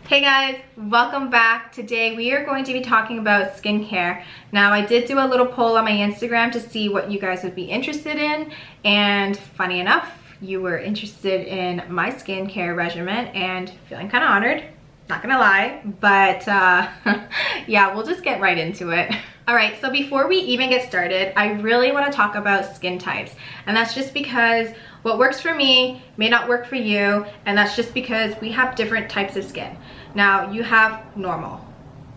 Hey guys, welcome back. Today we are going to be talking about skincare. Now I did do a little poll on my Instagram to see what you guys would be interested in, and funny enough, you were interested in my skincare regimen and feeling kind of honored, not gonna lie, but yeah, we'll just get right into it. All right, so before we even get started, I really want to talk about skin types, and that's just because what works for me may not work for you, and that's just because we have different types of skin. Now, you have normal,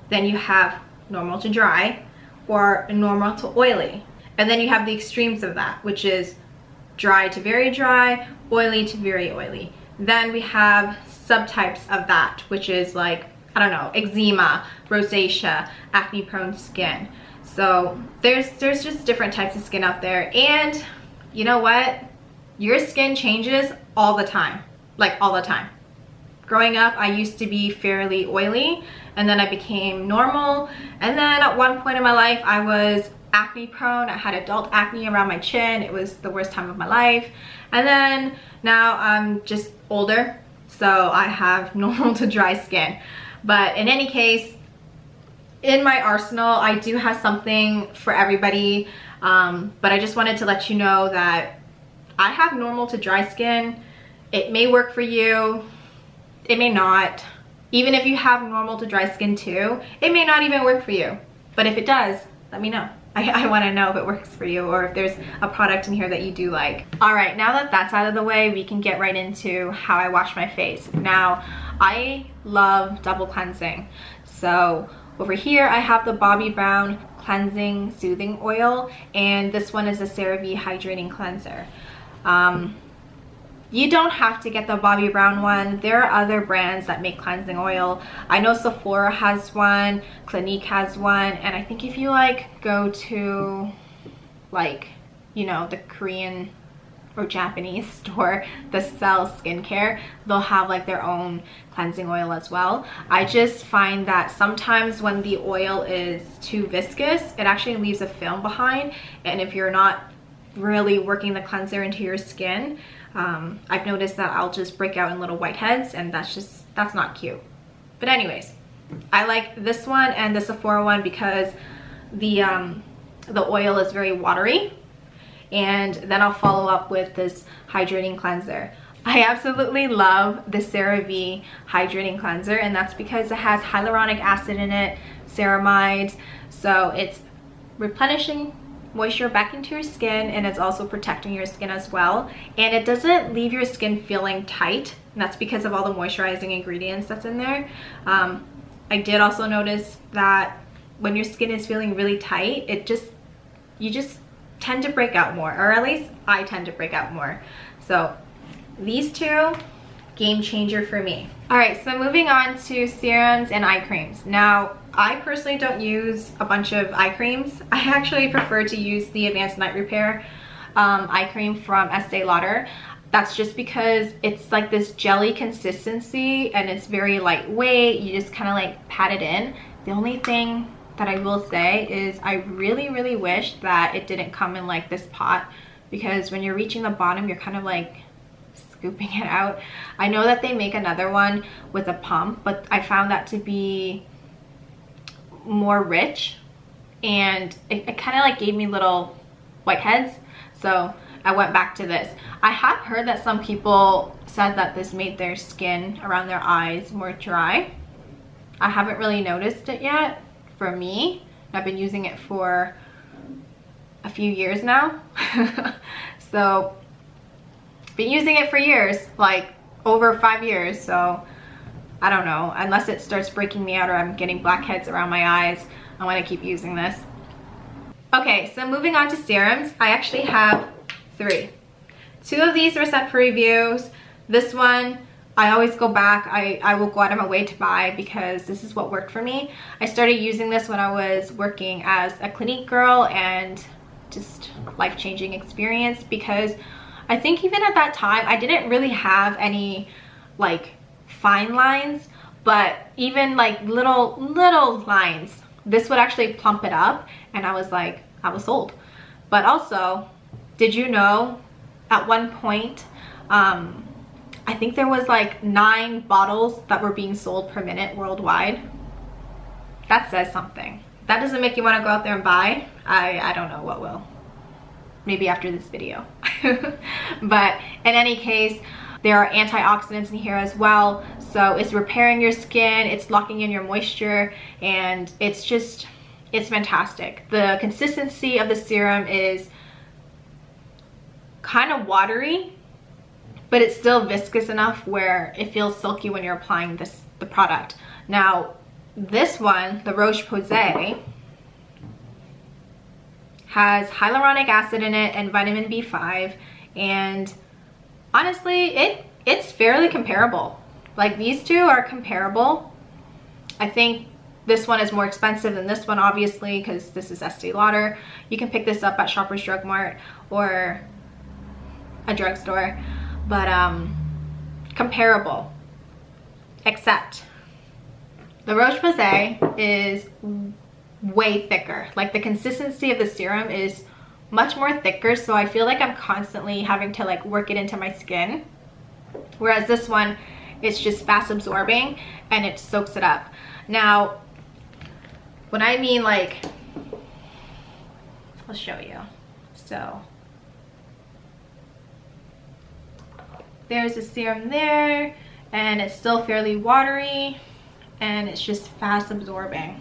then you have normal to dry, or normal to oily, and then you have the extremes of that, which is dry to very dry, oily to very oily. Then we have subtypes of that, which is like, I don't know, eczema, rosacea, acne prone skin. So there's just different types of skin out there, and you know what? Your skin changes all the time, like all the time. Growing up, I used to be fairly oily, and then I became normal, and then at one point in my life, I was acne prone. I had adult acne around my chin. It was the worst time of my life. And then now I'm just older, so I have normal to dry skin. But in any case, in my arsenal, I do have something for everybody, but I just wanted to let you know that I have normal to dry skin. It may work for you, it may not. Even if you have normal to dry skin too, it may not even work for you. But if it does, let me know. I want to know if it works for you, or if there's a product in here that you do like. All right, now that that's out of the way, we can get right into how I wash my face. Now, I love double cleansing. So over here, I have the Bobbi Brown Cleansing Soothing Oil, and this one is a Cerave Hydrating Cleanser. You don't have to get the Bobbi Brown one. There are other brands that make cleansing oil. I know Sephora has one, Clinique has one, and I think if you like go to like, you know, the Korean or Japanese store that sells skincare, they'll have like their own cleansing oil as well. I just find that sometimes when the oil is too viscous, it actually leaves a film behind, and if you're not really working the cleanser into your skin, I've noticed that I'll just break out in little whiteheads, and that's not cute. But anyways, I like this one and the Sephora one because the oil is very watery, and then I'll follow up with this hydrating cleanser. I absolutely love the Cerave hydrating cleanser, and that's because it has hyaluronic acid in it, ceramides, so it's replenishing moisture back into your skin, and it's also protecting your skin as well, and it doesn't leave your skin feeling tight, and that's because of all the moisturizing ingredients that's in there. I did also notice that when your skin is feeling really tight, you just tend to break out more, or at least I tend to break out more. So these two, game changer for me. All right, so moving on to serums and eye creams. Now, I personally don't use a bunch of eye creams. I actually prefer to use the Advanced Night Repair eye cream from Estee Lauder. That's just because it's like this jelly consistency, and it's very lightweight. You just kind of like pat it in. The only thing that I will say is I really wish that it didn't come in like this pot, because when you're reaching the bottom, you're kind of like scooping it out. I know that they make another one with a pump, but I found that to be more rich, and it kind of like gave me little whiteheads, so I went back to this. I have heard that some people said that this made their skin around their eyes more dry. I haven't really noticed it yet for me. I've been using it for a few years now. So been using it for years, like over 5 years, so I don't know, unless it starts breaking me out or I'm getting blackheads around my eyes, I want to keep using this. Okay, so moving on to serums, I actually have 3. 2 of these were sent for reviews. This one, I always go back, I will go out of my way to buy because this is what worked for me. I started using this when I was working as a Clinique girl, and just life-changing experience, because I think even at that time, I didn't really have any like fine lines, but even like little lines, this would actually plump it up, and I was like, I was sold. But also, did you know at one point I think there was like 9 bottles that were being sold per minute worldwide. That says something. If that doesn't make you want to go out there and buy, I don't know what will. Maybe after this video. But in any case, there are antioxidants in here as well. So it's repairing your skin, it's locking in your moisture, and it's fantastic. The consistency of the serum is kind of watery, but it's still viscous enough where it feels silky when you're applying the product. Now, this one, the Rosche Posay, has hyaluronic acid in it and vitamin B5, and honestly, it's fairly comparable. Like, these two are comparable. I think this one is more expensive than this one, obviously, because this is Estee Lauder. You can pick this up at Shoppers Drug Mart or a drugstore, but comparable, except the Rosche Posay is way thicker. Like, the consistency of the serum is much more thicker, so I feel like I'm constantly having to like work it into my skin, whereas this one, it's just fast absorbing and it soaks it up. Now, when I mean like, I'll show you. So there's the serum there, and it's still fairly watery, and it's just fast absorbing.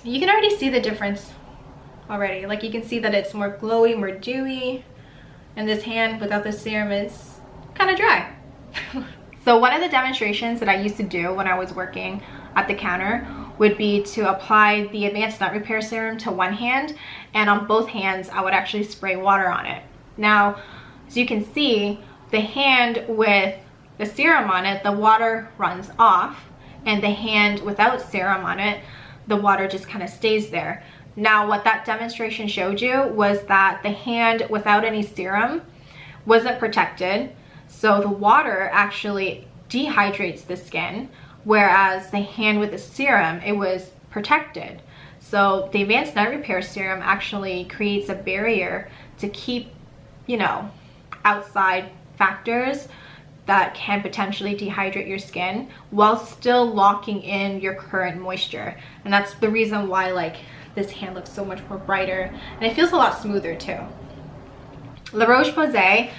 You can already see the difference already. Like, you can see that it's more glowy, more dewy, and this hand without the serum is kind of dry. So one of the demonstrations that I used to do when I was working at the counter would be to apply the Advanced Night Repair Serum to one hand, and on both hands I would actually spray water on it. Now, as you can see, the hand with the serum on it, the water runs off, and the hand without serum on it, the water just kind of stays there. Now, what that demonstration showed you was that the hand without any serum wasn't protected, so the water actually dehydrates the skin, whereas the hand with the serum, it was protected. So the Advanced Night Repair Serum actually creates a barrier to keep, you know, outside factors that can potentially dehydrate your skin while still locking in your current moisture. And that's the reason why like this hand looks so much more brighter, and it feels a lot smoother too. La Rosche Posay,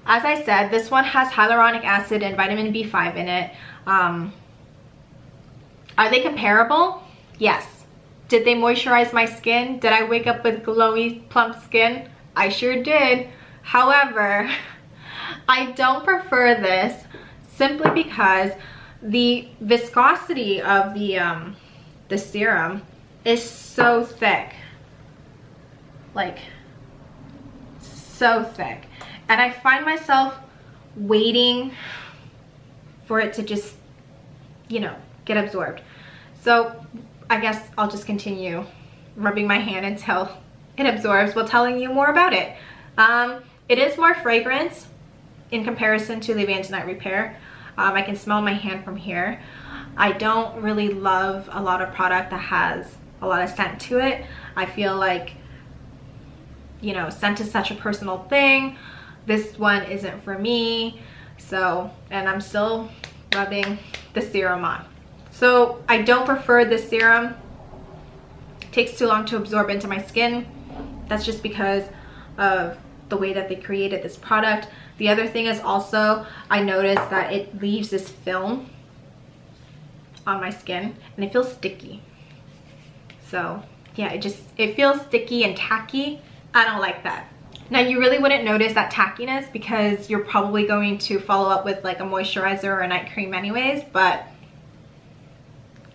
as I said, this one has hyaluronic acid and vitamin B5 in it. Are they comparable? Yes. Did they moisturize my skin? Did I wake up with glowy, plump skin? I sure did. However, I don't prefer this simply because the viscosity of the serum is so thick, like so thick, and I find myself waiting for it to just, you know, get absorbed. So I guess I'll just continue rubbing my hand until it absorbs while telling you more about it. It is more fragrance in comparison to the Advanced Night Repair. I can smell my hand from here. I don't really love a lot of product that has a lot of scent to it. I feel like, you know, scent is such a personal thing. This one isn't for me. So, and I'm still rubbing the serum on. So I don't prefer this serum. It takes too long to absorb into my skin. That's just because of the way that they created this product. The other thing is also, I noticed that it leaves this film on my skin and it feels sticky. So yeah, it feels sticky and tacky. I don't like that. Now, you really wouldn't notice that tackiness because you're probably going to follow up with like a moisturizer or a night cream anyways, but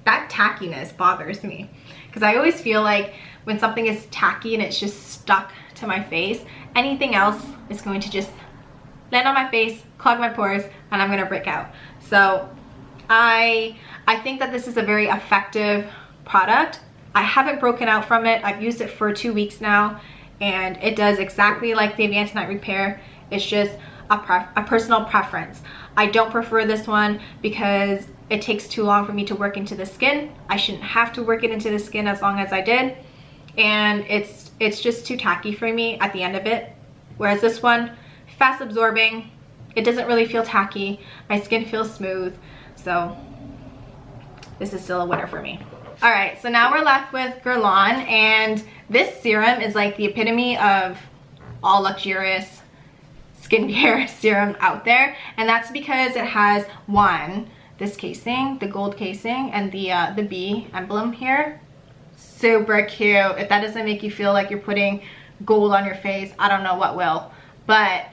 that tackiness bothers me because I always feel like when something is tacky and it's just stuck to my face, anything else is going to just land on my face, clog my pores, and I'm gonna break out. So I think that this is a very effective product. I haven't broken out from it. I've used it for 2 weeks now, and it does exactly like the Advanced Night Repair. It's just a personal preference. I don't prefer this one because it takes too long for me to work into the skin. I shouldn't have to work it into the skin as long as I did, and it's it's just too tacky for me at the end of it. Whereas this one, fast absorbing, it doesn't really feel tacky. My skin feels smooth. So this is still a winner for me. All right, so now we're left with Guerlain, and this serum is like the epitome of all luxurious skincare serum out there, and that's because it has one, this casing, the gold casing, and the bee emblem here. Super cute. If that doesn't make you feel like you're putting gold on your face, I don't know what will. But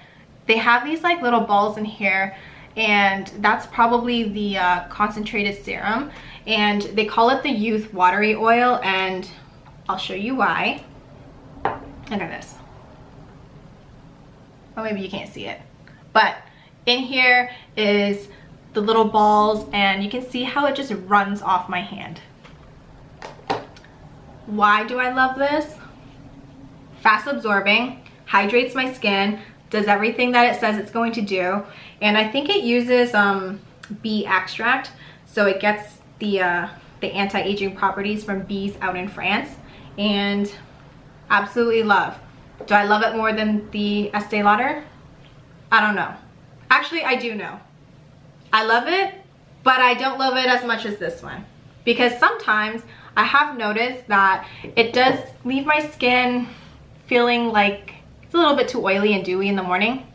they have these like little balls in here, and that's probably the concentrated serum, and they call it the youth watery oil, and I'll show you why. Look at this. Well, maybe you can't see it, but in here is the little balls, and you can see how it just runs off my hand. Why do I love this? Fast absorbing, hydrates my skin, does everything that it says it's going to do, and I think it uses bee extract, so it gets the anti-aging properties from bees out in France, and absolutely love. Do I love it more than the Estee Lauder? I don't know. Actually, I do know. I love it, but I don't love it as much as this one, because sometimes I have noticed that it does leave my skin feeling like it's a little bit too oily and dewy in the morning,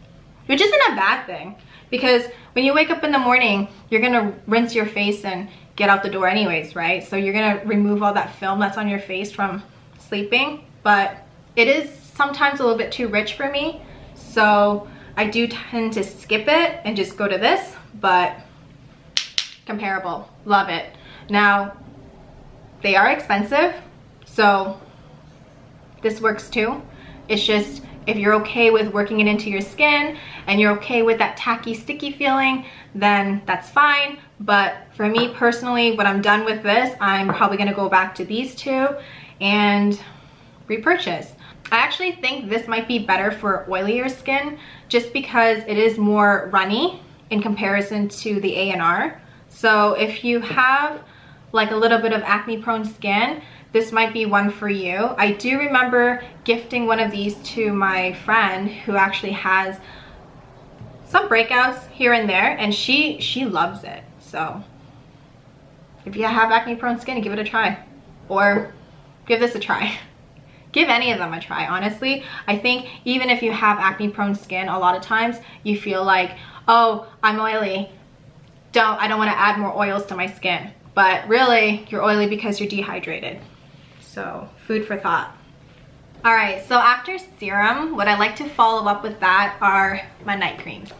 which isn't a bad thing, because when you wake up in the morning, you're gonna rinse your face and get out the door anyways, right? So you're gonna remove all that film that's on your face from sleeping, but it is sometimes a little bit too rich for me, so I do tend to skip it and just go to this, but comparable, love it. Now, they are expensive, so this works too. It's just, if you're okay with working it into your skin and you're okay with that tacky, sticky feeling, then that's fine. But for me personally, when I'm done with this, I'm probably gonna go back to these two and repurchase. I actually think this might be better for oilier skin, just because it is more runny in comparison to the A&R. So if you have like a little bit of acne prone skin, this might be one for you. I do remember gifting one of these to my friend who actually has some breakouts here and there, and she loves it. So if you have acne prone skin, give it a try, or give this a try. Give any of them a try, honestly. I think even if you have acne prone skin, a lot of times you feel like, oh, I'm oily, I don't want to add more oils to my skin, but really you're oily because you're dehydrated. So food for thought. All right, so after serum, what I like to follow up with that are my night creams,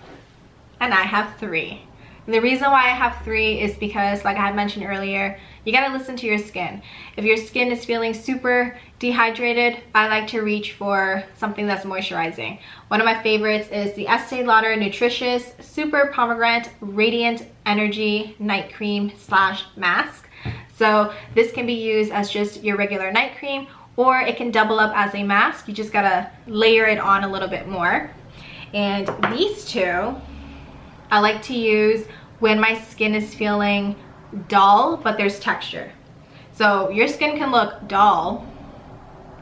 and I have 3. And the reason why I have 3 is because, like I had mentioned earlier, you gotta listen to your skin. If your skin is feeling super dehydrated, I like to reach for something that's moisturizing. One of my favorites is the Estee Lauder Nutritious Super Pomegranate Radiant Energy Night Cream / Mask. So this can be used as just your regular night cream, or it can double up as a mask. You just gotta layer it on a little bit more. And these two I like to use when my skin is feeling dull, but there's texture. So your skin can look dull,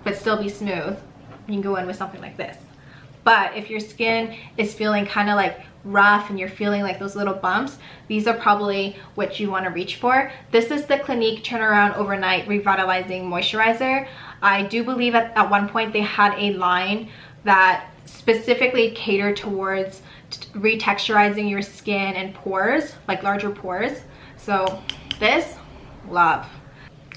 but still be smooth. You can go in with something like this. But if your skin is feeling kind of like rough and you're feeling like those little bumps, these are probably what you want to reach for. This is the Clinique Turnaround Overnight Revitalizing Moisturizer. I do believe at one point they had a line that specifically catered towards retexturizing your skin and pores, like larger pores. So this, love.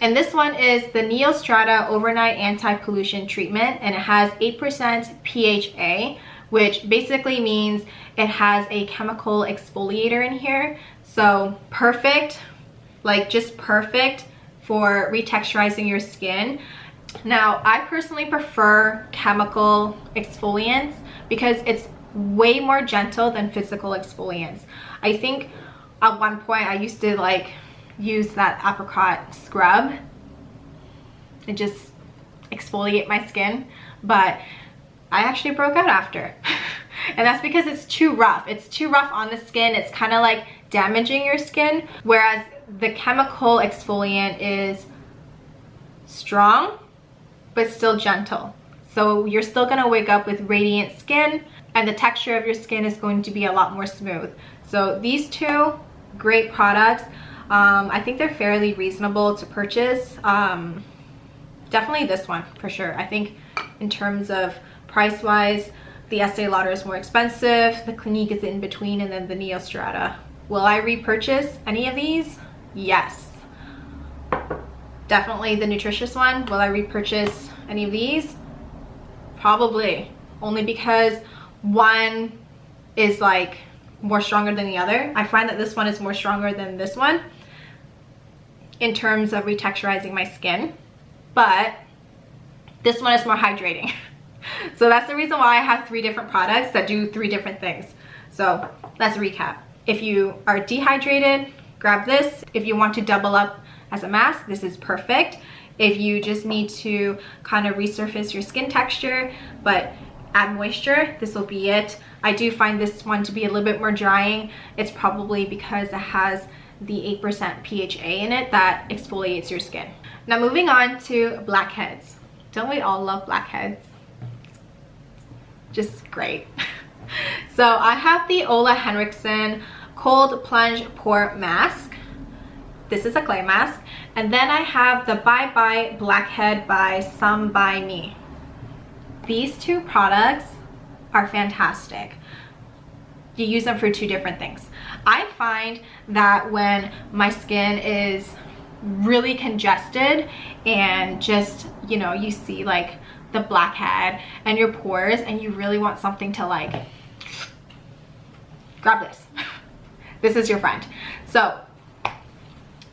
And this one is the Neostrata Overnight Anti-Pollution Treatment, and it has 8% PHA, which basically means it has a chemical exfoliator in here. So perfect, like just perfect for retexturizing your skin. Now, I personally prefer chemical exfoliants because it's way more gentle than physical exfoliants. I think at one point I used to like use that apricot scrub and just exfoliate my skin, but I actually broke out after. And that's because it's too rough. It's too rough on the skin. It's kind of like damaging your skin, whereas the chemical exfoliant is strong but still gentle. So you're still gonna wake up with radiant skin, and the texture of your skin is going to be a lot more smooth. So these two, great products. I think they're fairly reasonable to purchase. Definitely this one for sure. I think in terms of price wise, the Estee Lauder is more expensive, the Clinique is in between, and then the Neostrata. Will I repurchase any of these? Yes. Definitely the nutritious one. Will I repurchase any of these? Probably. Only because one is like more stronger than the other. I find that this one is more stronger than this one in terms of retexturizing my skin, but this one is more hydrating. So that's the reason why I have 3 different products that do 3 different things. So let's recap. If you are dehydrated, grab this. If you want to double up as a mask, this is perfect. If you just need to kind of resurface your skin texture but add moisture, this will be it. I do find this one to be a little bit more drying. It's probably because it has the 8% PHA in it that exfoliates your skin. Now moving on to blackheads. Don't we all love blackheads? Just great. So I have the Ole Henriksen Cold Plunge Pore Mask. This is a clay mask. And then I have the Bye Bye Blackhead by Some By Me. These 2 products are fantastic. You use them for 2 different things. I find that when my skin is really congested and just, you know, you see like the blackhead and your pores and you really want something to like, grab this. This is your friend. So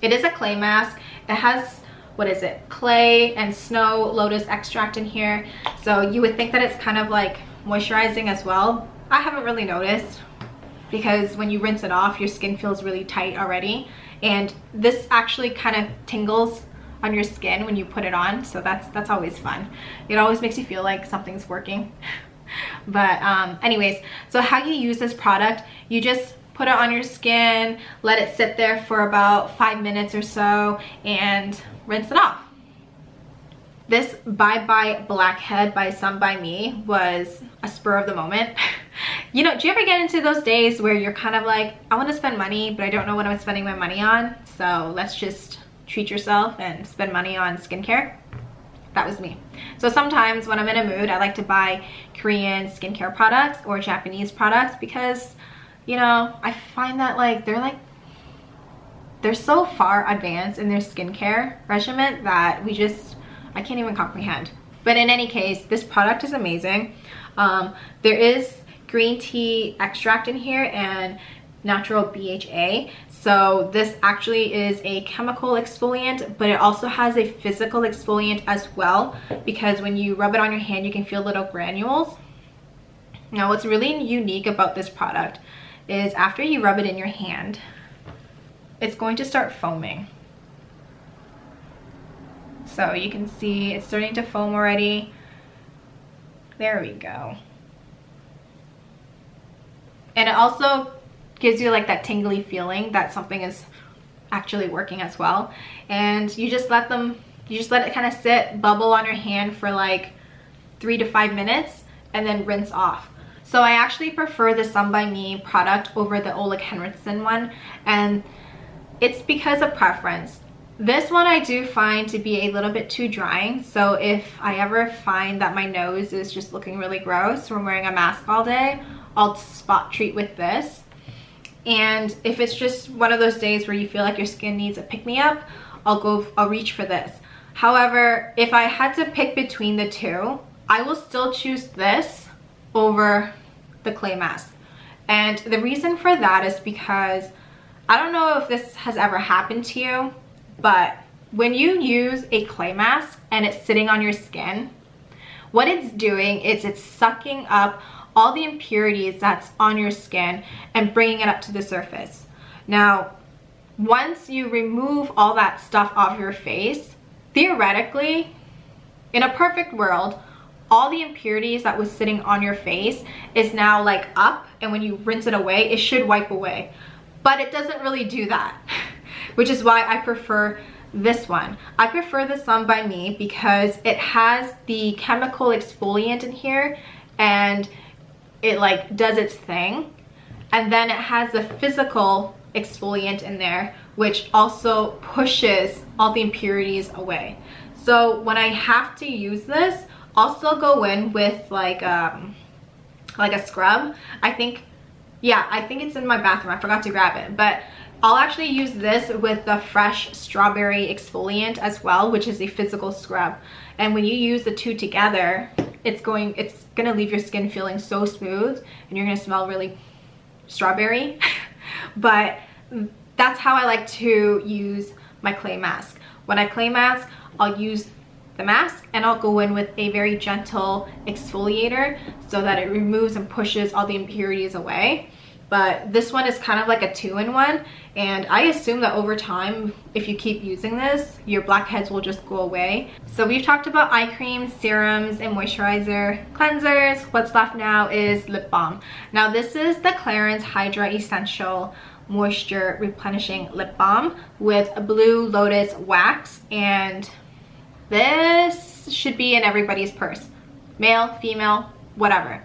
it is a clay mask. It has, what is it, clay and snow lotus extract in here. So you would think that it's kind of like moisturizing as well. I haven't really noticed, because when you rinse it off, your skin feels really tight already. And this actually kind of tingles on your skin when you put it on. So that's always fun. It always makes you feel like something's working. But anyways, so how you use this product, you just put it on your skin, let it sit there for about 5 minutes or so, and rinse it off. This Bye Bye Blackhead by Some By Me was a spur of the moment. You know, do you ever get into those days where you're kind of like, I want to spend money, but I don't know what I'm spending my money on, so let's just treat yourself and spend money on skincare? That was me. So sometimes when I'm in a mood, I like to buy Korean skincare products or Japanese products because, you know, I find that like they're so far advanced in their skincare regimen that I can't even comprehend. But in any case, this product is amazing. There is green tea extract in here and natural BHA. So this actually is a chemical exfoliant, but it also has a physical exfoliant as well, because when you rub it on your hand, you can feel little granules. Now what's really unique about this product is after you rub it in your hand, it's going to start foaming. So you can see it's starting to foam already. There we go. And it also gives you like that tingly feeling that something is actually working as well. And you just let it kind of sit, bubble on your hand for like 3 to 5 minutes and then rinse off. So I actually prefer the Some By Me product over the Ole Henriksen one, and it's because of preference. This one I do find to be a little bit too drying, so if I ever find that my nose is just looking really gross from wearing a mask all day, I'll spot treat with this. And if it's just one of those days where you feel like your skin needs a pick-me-up, I'll reach for this. However, if I had to pick between the two, I will still choose this over the clay mask. And the reason for that is because I don't know if this has ever happened to you, but when you use a clay mask and it's sitting on your skin, what it's doing is it's sucking up all the impurities that's on your skin and bringing it up to the surface. Now, once you remove all that stuff off your face, theoretically, in a perfect world, all the impurities that was sitting on your face is now like up, and when you rinse it away, it should wipe away. But it doesn't really do that, which is why I prefer this one. I prefer the Sun by Me because it has the chemical exfoliant in here and it like does its thing. And then it has the physical exfoliant in there, which also pushes all the impurities away. So when I have to use this, I'll still go in with like a scrub. I think it's in my bathroom. I forgot to grab it, but I'll actually use this with the fresh strawberry exfoliant as well, which is a physical scrub. And when you use the two together, it's gonna leave your skin feeling so smooth and you're gonna smell really strawberry. But that's how I like to use my clay mask. When I clay mask, I'll use the mask and I'll go in with a very gentle exfoliator so that it removes and pushes all the impurities away. But this one is kind of like a 2-in-1, and I assume that over time, if you keep using this, your blackheads will just go away. So we've talked about eye creams, serums, and moisturizer, cleansers. What's left now is lip balm. Now this is the Clarins Hydra Essential Moisture Replenishing Lip Balm with a Blue Lotus wax, and this should be in everybody's purse. Male, female, whatever.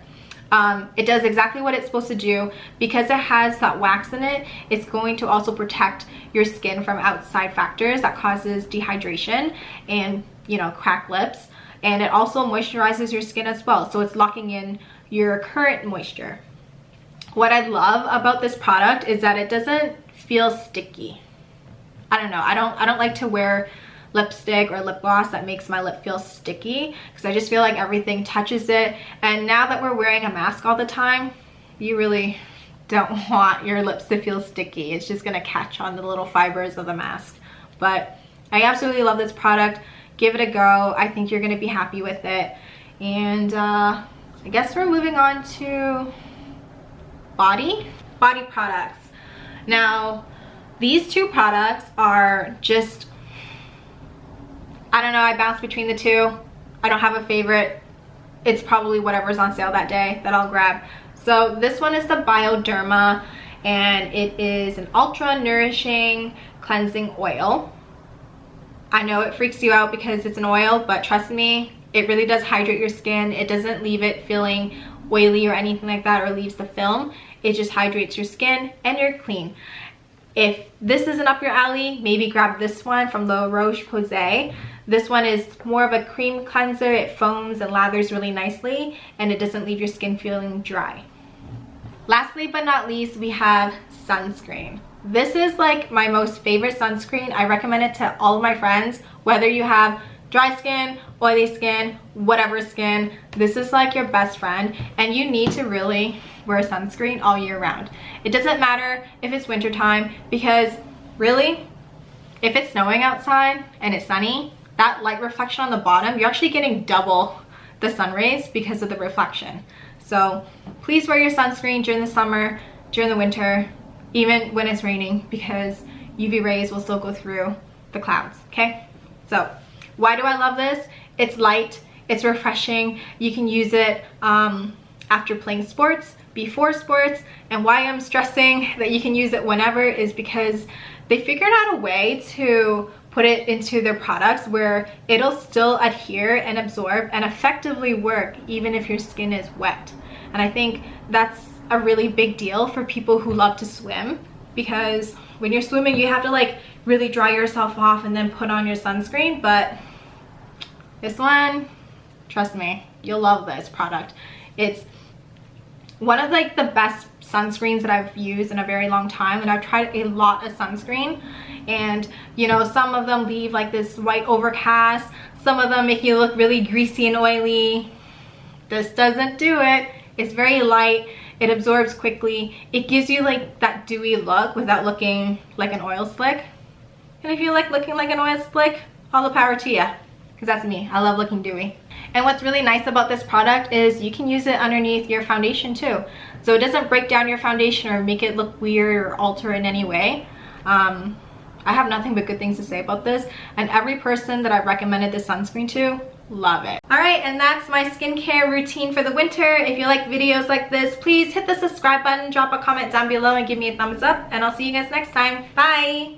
It does exactly what it's supposed to do. Because it has that wax in it, it's going to also protect your skin from outside factors that causes dehydration and, you know, cracked lips. And it also moisturizes your skin as well, so it's locking in your current moisture. What I love about this product is that it doesn't feel sticky. I don't know, I don't like to wear lipstick or lip gloss that makes my lip feel sticky, because I just feel like everything touches it. And now that we're wearing a mask all the time, you really don't want your lips to feel sticky. It's just gonna catch on the little fibers of the mask. But I absolutely love this product. Give it a go. I think you're gonna be happy with it. And I guess we're moving on to body products. Now these two products are just, I don't know, I bounce between the two. I don't have a favorite. It's probably whatever's on sale that day that I'll grab. So this one is the Bioderma, and it is an ultra nourishing cleansing oil. I know it freaks you out because it's an oil, but trust me, it really does hydrate your skin. It doesn't leave it feeling oily or anything like that, or leaves the film. It just hydrates your skin and you're clean. If this isn't up your alley, maybe grab this one from the Rosche Posay. This one is more of a cream cleanser. It foams and lathers really nicely, and it doesn't leave your skin feeling dry. Lastly but not least, we have sunscreen. This is like my most favorite sunscreen. I recommend it to all of my friends, whether you have dry skin, oily skin, whatever skin. This is like your best friend, and you need to really wear sunscreen all year round. It doesn't matter if it's wintertime, because really, if it's snowing outside and it's sunny, that light reflection on the bottom, you're actually getting double the sun rays because of the reflection. So please wear your sunscreen during the summer, during the winter, even when it's raining, because UV rays will still go through the clouds, okay? So why do I love this? It's light, it's refreshing. You can use it after playing sports, before sports, and why I'm stressing that you can use it whenever is because they figured out a way to put it into their products where it'll still adhere and absorb and effectively work even if your skin is wet. And I think that's a really big deal for people who love to swim, because when you're swimming you have to like really dry yourself off and then put on your sunscreen. But this one, trust me, you'll love this product. It's one of like the best sunscreens that I've used in a very long time, and I've tried a lot of sunscreen, and you know, some of them leave like this white overcast, some of them make you look really greasy and oily. This doesn't do it. It's very light, it absorbs quickly, it gives you like that dewy look without looking like an oil slick. And if you like looking like an oil slick, all the power to you, because that's me. I love looking dewy. And what's really nice about this product is you can use it underneath your foundation too. So it doesn't break down your foundation or make it look weird or alter in any way. I have nothing but good things to say about this, and every person that I've recommended this sunscreen to, love it. Alright, and that's my skincare routine for the winter. If you like videos like this, please hit the subscribe button, drop a comment down below, and give me a thumbs up, and I'll see you guys next time. Bye!